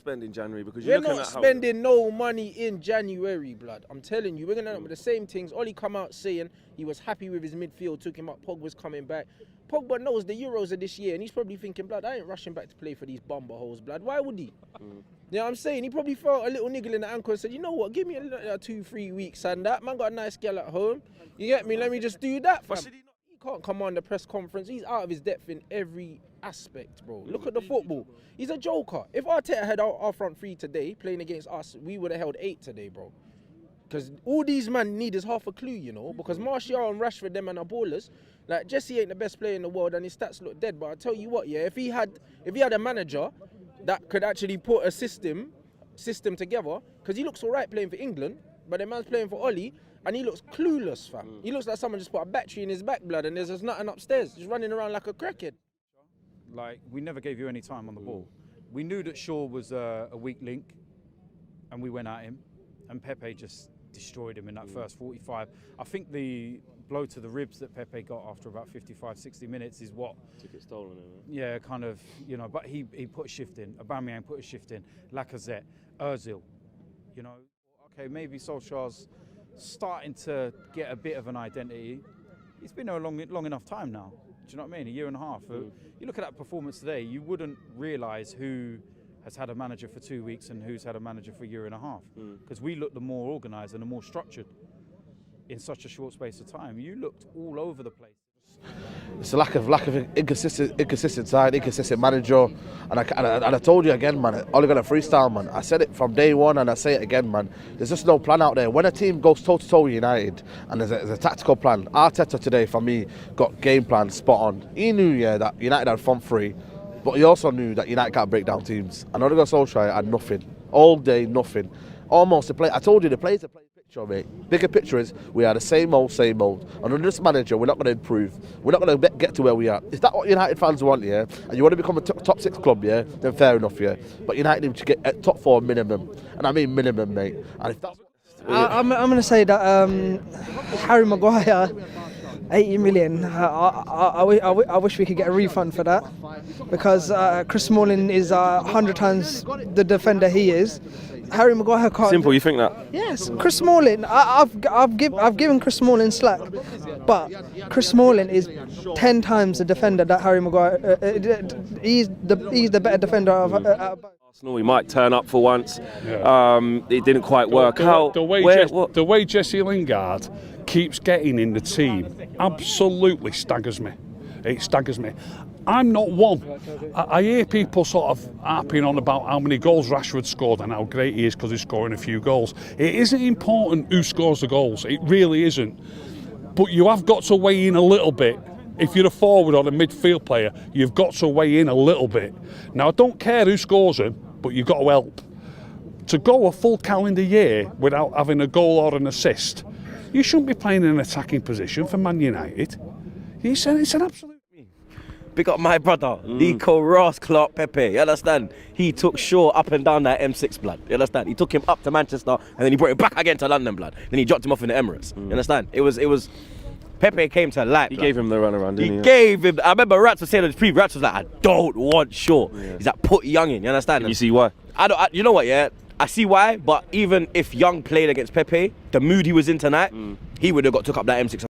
spend in January? Because we're not spending no money in January, blood. I'm telling you, we're going to end up with the same things. Ollie come out saying he was happy with his midfield, took him up, Pogba's coming back. Pogba knows the Euros are this year, and he's probably thinking, blood, I ain't rushing back to play for these bumper holes, blood. Why would he? You know what I'm saying? He probably felt a little niggle in the ankle and said, you know what, give me a 2-3 weeks and that. Man got a nice girl at home. You get me? Let me just do that, fam. He can't come on the press conference. He's out of his depth in every aspect, bro. Look at the football. He's a joker. If Arteta had our front three today, playing against us, we would have held 8 today, bro. Because all these men need is half a clue, you know. Because Martial and Rashford, them and are ballers. Like, Jesse ain't the best player in the world and his stats look dead. But I tell you what, yeah, if he had a manager that could actually put a system together, because he looks all right playing for England, but the man's playing for Ollie, and he looks clueless, fam. He looks like someone just put a battery in his back, blood, and there's just nothing upstairs, just running around like a crackhead. Like, we never gave you any time on the ball. We knew that Shaw was a weak link, and we went at him, and Pepe just destroyed him in that first 45. I think the blow to the ribs that Pepe got after about 55, 60 minutes is what took it stolen. Yeah, kind of, you know. But he put a shift in. Aubameyang put a shift in. Lacazette, Ozil, you know. Okay, maybe Solskjaer's starting to get a bit of an identity. He's been there a long enough time now. Do you know what I mean? 1.5 years. You look at that performance today, you wouldn't realise who has had a manager for 2 weeks and who's had a manager for 1.5 years. Because we looked the more organised and the more structured in such a short space of time. You looked all over the place. It's a lack of inconsistent side, inconsistent manager, and I told you again, man. Only got a freestyle, man. I said it from day one, and I say it again, man. There's just no plan out there. When a team goes toe to toe with United, and there's a tactical plan. Arteta today, for me, got game plan spot on. He knew, that United had front three, but he also knew that United can't break down teams. And Ole Gunnar Solskjaer had nothing all day, nothing. Almost the play. I told you the players. Picture, mate. Bigger picture is we are the same old. And under this manager, we're not going to improve. We're not going to get to where we are. Is that what United fans want, yeah? And you want to become a top 6 club, yeah? Then fair enough, yeah. But United need to get at top 4 minimum, and I mean minimum, mate. And if that's I'm going to say that Harry Maguire, 80 million. I wish we could get a refund for that, because Chris Smalling is 100 times the defender he is. Harry Maguire can't. Simple, you think that? Yes, Chris Smalling. I've given Chris Smalling slack, but Chris Smalling is 10 times the defender that Harry Maguire. He's the better defender of. Arsenal, he might turn up for once. It didn't quite work out. The way Jesse Lingard keeps getting in the team absolutely staggers me. It staggers me. I'm not one. I hear people sort of harping on about how many goals Rashford scored and how great he is because he's scoring a few goals. It isn't important who scores the goals. It really isn't. But you have got to weigh in a little bit. If you're a forward or a midfield player, you've got to weigh in a little bit. Now, I don't care who scores them, but you've got to help. To go a full calendar year without having a goal or an assist, you shouldn't be playing in an attacking position for Man United. It's an absolute... Big up my brother, Nico Ross, Clark Pepe, you understand? He took Shaw up and down that M6, blood, you understand? He took him up to Manchester and then he brought him back again to London, blood. Then he dropped him off in the Emirates, you understand? It was, Pepe came to life. He gave him the runaround, didn't he? He gave him, I remember Rats was saying on his preview, Rats was like, I don't want Shaw. Yeah. He's like, put Young in, you understand? And you see why? You know what, yeah? I see why, but even if Young played against Pepe, the mood he was in tonight, he would have took up that M6